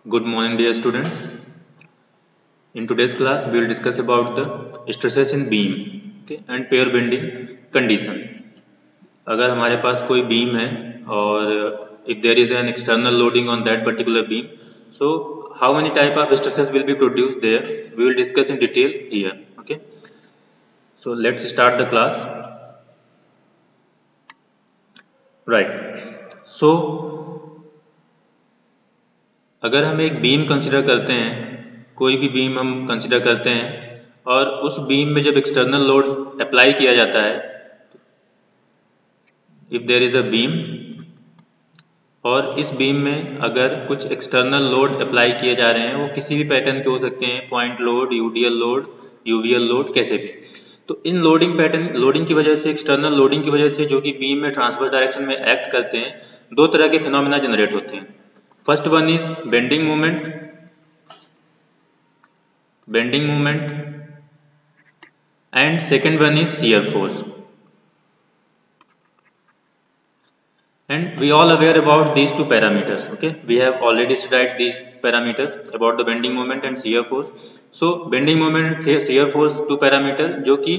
Good morning, dear student. In today's class, we will discuss about the stresses in beam, okay, and pair bending condition. अगर हमारे पास कोई beam है और if there is an external loading on that particular beam, so how many type of stresses will be produced there? We will discuss in detail here. Okay. So let's start the class. Right. So अगर हम एक beam consider करते हैं, कोई भी beam हम consider करते हैं और उस बीम में जब एक्सटर्नल लोड अप्लाई किया जाता है, if there is a beam और इस बीम में अगर कुछ एक्सटर्नल लोड अप्लाई किए जा रहे हैं, वो किसी भी पैटर्न के हो सकते हैं, point load, UDL load, UVL load, कैसे भी। तो इन लोडिंग पैटर्न, लोडिंग की वजह से, एक्सटर्नल लोडिंग की वजह से जो कि बीम में ट्रांसवर्स डायरेक्शन में एक्ट करते हैं, दो तरह के फिनोमेना जनरेट होते हैं। First one is bending moment and second one is shear force. And we all aware about these two parameters. Okay, we have already studied these parameters about the bending moment and shear force. So bending moment, shear force, two parameter जो कि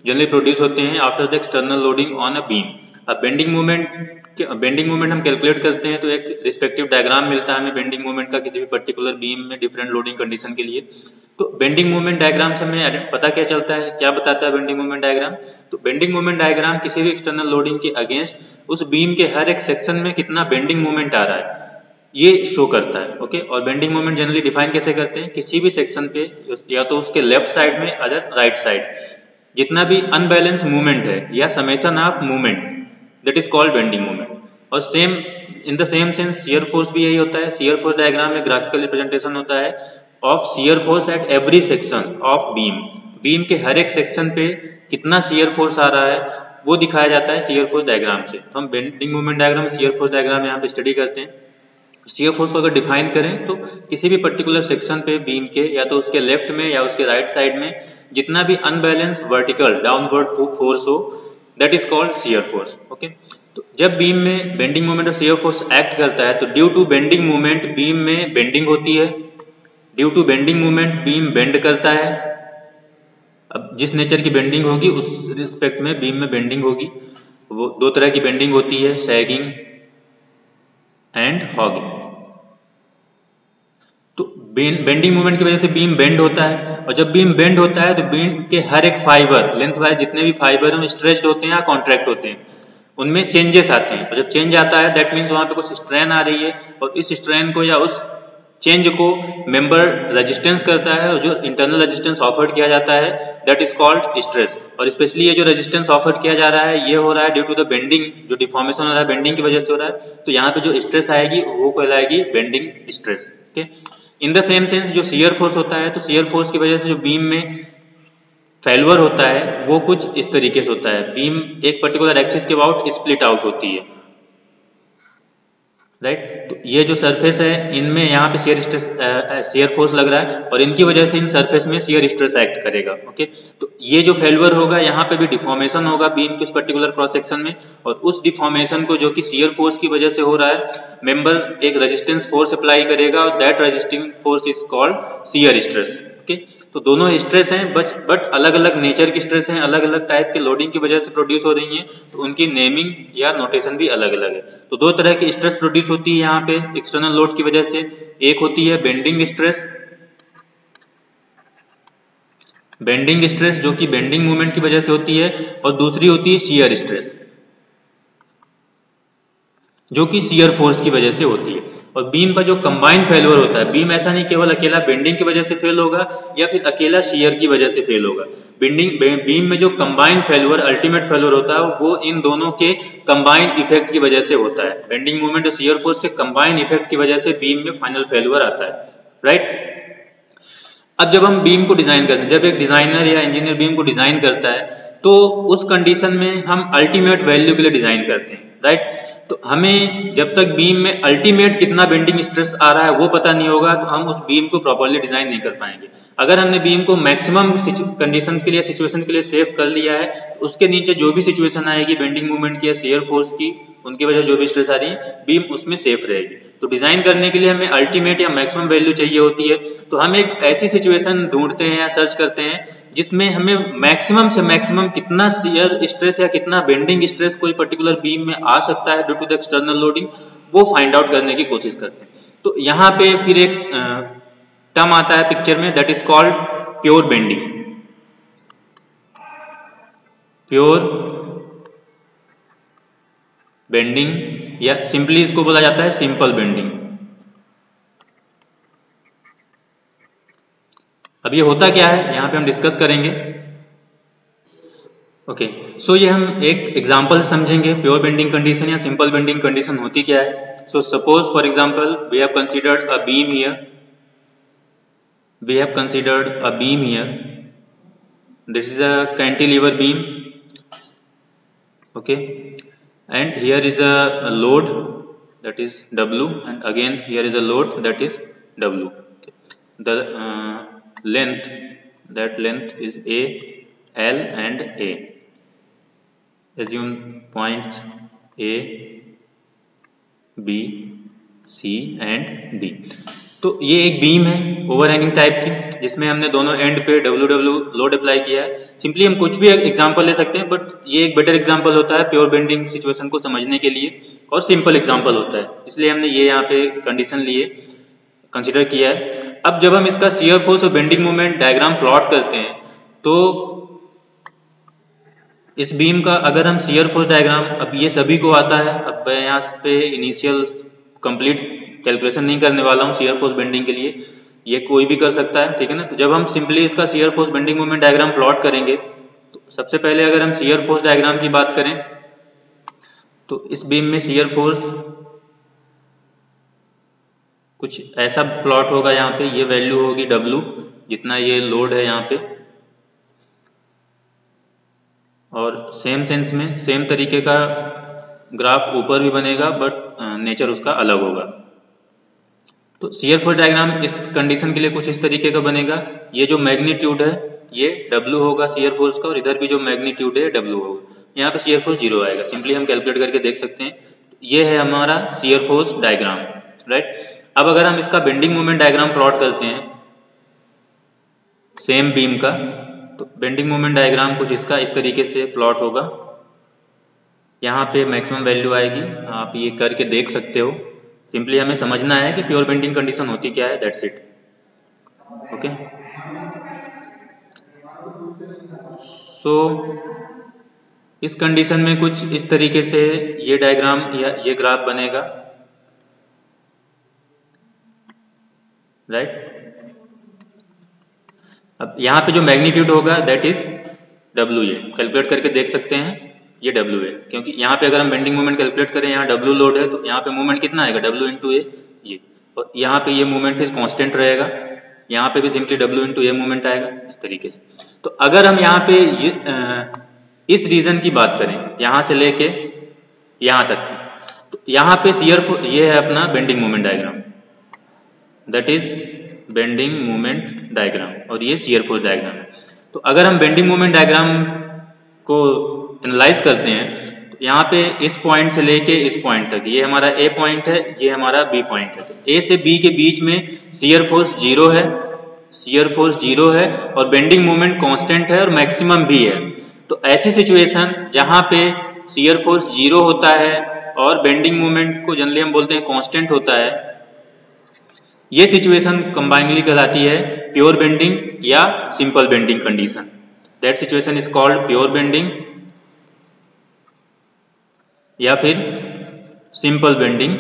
generally produce होते हैं after the external loading on a beam. अब bending moment हम calculate करते हैं तो एक रिस्पेक्टिव डायग्राम मिलता है हमें बेंडिंग मोमेंट का किसी भी पर्टिकुलर बीम में डिफरेंट लोडिंग कंडीशन के लिए। तो बेंडिंग मोमेंट डायग्राम से हमें पता क्या चलता है, क्या बताता है बेंडिंग मोमेंट डायग्राम? तो बेंडिंग मोमेंट डायग्राम किसी भी एक्सटर्नल लोडिंग के अगेंस्ट उस बीम के हर एक सेक्शन में कितना बेंडिंग मोमेंट आ रहा है ये शो करता है। ओके, और बेंडिंग मोमेंट जनरली डिफाइन कैसे करते हैं? किसी भी सेक्शन पे या तो उसके लेफ्ट साइड में अदर राइट साइड जितना भी अनबैलेंस मूवमेंट है या summation of movement, that is called bending moment. और same in the same sense shear force भी यही होता है। शियर फोर्स डायग्राम में ग्राफिकल रिप्रेजेंटेशन होता है of shear force at every section of beam. Beam के हर एक सेक्शन पे कितना शियर फोर्स आ रहा है वो दिखाया जाता है शियर फोर्स डायग्राम से। तो हम bending moment diagram, shear force diagram यहाँ पे स्टडी करते हैं। शियर फोर्स को अगर डिफाइन करें तो किसी भी पर्टिकुलर सेक्शन पे बीम के या तो उसके लेफ्ट में या उसके राइट साइड में जितना भी अनबैलेंस वर्टिकल डाउनवर्ड फोर्स हो, that is called shear force. Okay, तो जब बीम में बेंडिंग मोमेंट और शियर फोर्स एक्ट करता है तो due to bending moment beam में बेंडिंग होती है, due to bending moment beam bend करता है। अब जिस नेचर की बेंडिंग होगी उस रिस्पेक्ट में बीम में बेंडिंग होगी। वो दो तरह की बेंडिंग होती है, सैगिंग एंड हॉगिंग। तो बेंडिंग मोमेंट की वजह से बीम बेंड होता है और जब बीम बेंड होता है तो बीम के हर एक फाइबर लेंथ वाइज जितने भी फाइबर हैं स्ट्रेच्ड होते हैं या कॉन्ट्रैक्ट होते हैं, उनमें चेंजेस आते हैं। और जब चेंज आता है दैट मीन्स वहां पे कुछ स्ट्रेन आ रही है और इस स्ट्रेन को या उस चेंज को मेंबर रेजिस्टेंस करता है और जो इंटरनल रेजिस्टेंस ऑफर्ड किया जाता है दैट इज कॉल्ड स्ट्रेस। और स्पेशली ये जो रेजिस्टेंस ऑफर्ड किया जा रहा है ये हो रहा है ड्यू टू द बेंडिंग, जो डिफॉर्मेशन हो रहा है बेंडिंग की वजह से हो रहा है। तो यहाँ पे जो स्ट्रेस आएगी वो कहलाएगी bending stress. Okay, in the same sense जो शियर फोर्स होता है तो शियर फोर्स की वजह से जो बीम में फेल्यूर होता है वो कुछ इस तरीके से होता है। बीम एक पर्टिकुलर एक्सिस के अबाउट स्प्लिट आउट होती है, राइट। तो ये जो सरफेस है इनमें यहाँ पे शियर फोर्स लग रहा है और इनकी वजह से इन सरफेस में शियर स्ट्रेस एक्ट करेगा। ओके, तो ये जो फेल्यूर होगा यहाँ पे भी डिफॉर्मेशन होगा बीम के उस पर्टिकुलर क्रॉस सेक्शन में और उस डिफॉर्मेशन को जो कि शियर फोर्स की वजह से हो रहा है मेंबर एक रेजिस्टेंस फोर्स अप्लाई करेगा और that resisting force is called shear stress. Okay, तो दोनों स्ट्रेस हैं बट अलग अलग नेचर की स्ट्रेस हैं, अलग अलग टाइप के लोडिंग की वजह से प्रोड्यूस हो रही हैं, तो उनकी नेमिंग या नोटेशन भी अलग अलग है। तो दो तरह की स्ट्रेस प्रोड्यूस होती है यहाँ पे एक्सटर्नल लोड की वजह से। एक होती है बेंडिंग स्ट्रेस जो कि बेंडिंग मूवमेंट की वजह से होती है और दूसरी होती है शियर स्ट्रेस जो कि शियर फोर्स की वजह से होती है। और बीम का जो कंबाइंड फेल्योर होता है, बीम ऐसा नहीं केवल अकेला बेंडिंग की वजह से फेल होगा या फिर अकेला शियर की वजह से फेल होगा। बीम में जो कंबाइंड फेल्योर, अल्टीमेट फेल्योर होता है वो इन दोनों के कंबाइंड इफेक्ट की वजह से होता है। बेंडिंग मोमेंट और शियर फोर्स के कंबाइंड इफेक्ट की वजह से बीम में फाइनल फेल्योर आता है, राइट। अब जब हम बीम को डिजाइन करते हैं, जब एक डिजाइनर या इंजीनियर बीम को डिजाइन करता है तो उस कंडीशन में हम अल्टीमेट वैल्यू के लिए डिजाइन करते हैं, राइट। तो हमें जब तक बीम में अल्टीमेट कितना बेंडिंग स्ट्रेस आ रहा है वो पता नहीं होगा तो हम उस बीम को प्रॉपर्ली डिजाइन नहीं कर पाएंगे। अगर हमने बीम को मैक्सिमम कंडीशन के लिए, सिचुएशन के लिए सेव कर लिया है, तो उसके नीचे जो भी सिचुएशन आएगी बेंडिंग मूवमेंट की या शेयर फोर्स की, उनकी वजह जो भी स्ट्रेस आ रही है, बीम उसमें सेफ रहेगी। तो डिजाइन करने के लिए हमें अल्टीमेट या मैक्सिमम वैल्यू चाहिए होती है। तो हम एक ऐसी सिचुएशन ढूंढते हैं या सर्च करते हैं जिसमें हमें मैक्सिमम से मैक्सिमम कितना शियर स्ट्रेस या कितना बेंडिंग स्ट्रेस कोई पर्टिकुलर बीम में आ सकता है due to the external loading, वो फाइंड आउट करने की कोशिश करते हैं। तो यहाँ पे फिर एक टर्म आता है पिक्चर में, that is called pure bending. Pure bending या सिंपली इसको बोला जाता है सिंपल बेंडिंग। अब ये होता क्या है यहाँ पे हम डिस्कस करेंगे। ओके, सो ये हम एक एग्जांपल समझेंगे प्योर बेंडिंग कंडीशन या सिंपल बेंडिंग कंडीशन होती क्या है। So suppose for example we have considered a beam here, we have considered a beam here. This is a cantilever beam, okay, and here is a load that is W, and again here is a load that is W. Okay. The length, that length is A, L and A. Assume points A, B, C and D. तो ये एक beam है overhanging type की, जिसमें हमने दोनों and पे W load apply किया है। सिंपली हम कुछ भी एग्जांपल ले सकते हैं, बट ये एक बेटर एग्जांपल होता है प्योर बेंडिंग सिचुएशन को समझने के लिए, और सिंपल एग्जांपल होता है, इसलिए हमने ये यहाँ पे कंडीशन लिए कंसिडर किया है। अब जब हम इसका शियर फोर्स और बेंडिंग मोमेंट डायग्राम प्लॉट करते हैं, तो इस बीम का अगर हम शियर फोर्स डायग्राम, अब ये सभी को आता है, अब मैं यहाँ पे इनिशियल कंप्लीट कैलकुलेशन नहीं करने वाला हूँ शियर फोर्स बेंडिंग के लिए, ये कोई भी कर सकता है, ठीक है ना। तो जब हम सिंपली इसका shear force bending moment diagram plot करेंगे, तो सबसे पहले अगर हम शियर फोर्स डायग्राम की बात करें, तो इस बीम में शियर फोर्स कुछ ऐसा प्लॉट होगा। यहाँ पे ये वैल्यू होगी W, जितना ये लोड है यहाँ पे, और सेम सेंस में सेम तरीके का ग्राफ ऊपर भी बनेगा, बट नेचर उसका अलग होगा। तो शियर फोर्स डायग्राम इस कंडीशन के लिए कुछ इस तरीके का बनेगा। ये जो मैग्नीट्यूड है ये W होगा शियर फोर्स का, और इधर भी जो मैग्नीट्यूड है W होगा। यहाँ पे शियर फोर्स 0 आएगा, सिंपली हम कैलकुलेट करके देख सकते हैं। ये है हमारा शियर फोर्स डायग्राम, राइट। अब अगर हम इसका बेंडिंग मोमेंट डायग्राम प्लॉट करते हैं सेम बीम का, तो बेंडिंग मोमेंट डायग्राम कुछ इसका इस तरीके से प्लॉट होगा। यहाँ पे मैक्सिमम वैल्यू आएगी, आप ये करके देख सकते हो। सिंपली हमें समझना है कि प्योर बेंडिंग कंडीशन होती क्या है, दैट्स इट। ओके, सो इस कंडीशन में कुछ इस तरीके से ये डायग्राम या ये ग्राफ बनेगा, राइट। अब यहाँ पे जो मैग्नीट्यूड होगा दैट इज W, ये कैलकुलेट करके देख सकते हैं, ये W है, क्योंकि यहाँ पे अगर हम बेंडिंग मोमेंट कैलकुलेट करें, यहाँ W लोड है, तो यहाँ पे मूवमेंट कितना आएगा W इंटू A, ये, और यहाँ पे ये मूवमेंट फिर कांस्टेंट रहेगा, यहाँ पे भी simply W into A movement आएगा इस तरीके से। तो अगर हम यहाँ पे इस रीजन की बात करें, यहाँ से लेके यहाँ तक की, तो यहाँ पे ये है अपना bending moment diagram, that is bending moment diagram, और ये शियर फोर्स डायग्राम है। तो अगर हम बेंडिंग मोमेंट डायग्राम को एनालाइज करते हैं, तो यहाँ पे इस पॉइंट से लेके इस पॉइंट तक, ये हमारा A पॉइंट है, ये हमारा B पॉइंट है। तो A से B के बीच में शियर फोर्स 0 है, शियर फोर्स 0 है, और बेंडिंग मोमेंट कांस्टेंट है, और मैक्सिमम भी है। तो ऐसी सिचुएशन जहाँ पे शियर फोर्स 0 होता है और बेंडिंग मोमेंट को जनरली हम बोलते हैं कांस्टेंट होता है, ये सिचुएशन कंबाइनली कहलाती है प्योर बेंडिंग या simple bending condition. That situation is called pure bending या फिर सिंपल बेंडिंग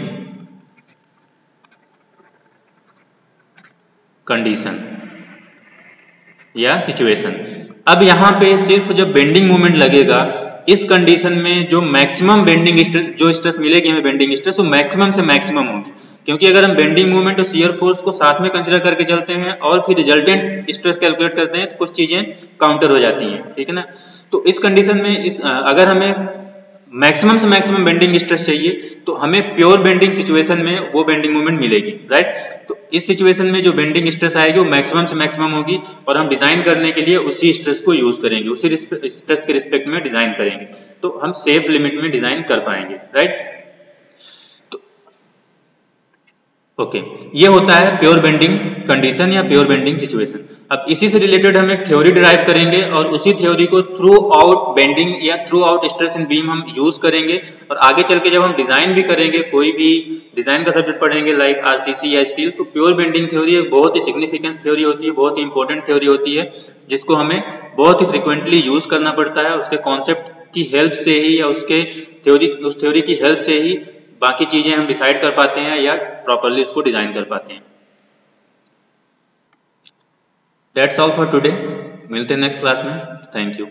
कंडीशन या सिचुएशन। अब यहाँ पे सिर्फ जब बेंडिंग मोमेंट लगेगा, इस कंडीशन में जो मैक्सिमम बेंडिंग स्ट्रेस, जो स्ट्रेस मिलेगी हमें बेंडिंग स्ट्रेस, वो मैक्सिमम से मैक्सिमम होगी, क्योंकि अगर हम बेंडिंग मोमेंट और शियर फोर्स को साथ में कंसीडर करके चलते हैं और फिर रिजल्टेंट स्ट्रेस कैलकुलेट करते हैं, तो कुछ चीजें काउंटर हो जाती हैं, ठीक है ना। तो इस कंडीशन में अगर हमें मैक्सिमम से मैक्सिमम बेंडिंग स्ट्रेस चाहिए, तो हमें प्योर बेंडिंग सिचुएशन में वो बेंडिंग मोमेंट मिलेगी, राइट। तो इस सिचुएशन में जो बेंडिंग स्ट्रेस आएगी वो मैक्सिमम से मैक्सिमम होगी, और हम डिजाइन करने के लिए उसी स्ट्रेस को यूज करेंगे, उसी स्ट्रेस के रिस्पेक्ट में डिजाइन करेंगे, तो हम सेफ लिमिट में डिजाइन कर पाएंगे, राइट। ओके, ये होता है प्योर बेंडिंग कंडीशन या प्योर बेंडिंग सिचुएशन। अब इसी से रिलेटेड हम एक थ्योरी डिराइव करेंगे और उसी थ्योरी को थ्रू आउट बेंडिंग या through out stress in beam हम यूज करेंगे, और आगे चल के जब हम डिजाइन भी करेंगे, कोई भी डिजाइन का सब्जेक्ट पढ़ेंगे लाइक आरसीसी या स्टील, तो प्योर बेंडिंग थ्योरी एक बहुत ही सिग्निफिकेंस थ्योरी होती है, बहुत ही इंपॉर्टेंट थ्योरी होती है, जिसको हमें बहुत ही फ्रिक्वेंटली यूज करना पड़ता है। उसके कॉन्सेप्ट की हेल्प से ही या उस थ्योरी की हेल्प से ही बाकी चीजें हम डिसाइड कर पाते हैं या प्रॉपरली उसको डिजाइन कर पाते हैं। दैट्स ऑल फॉर टुडे, मिलते हैं नेक्स्ट क्लास में। Thank you.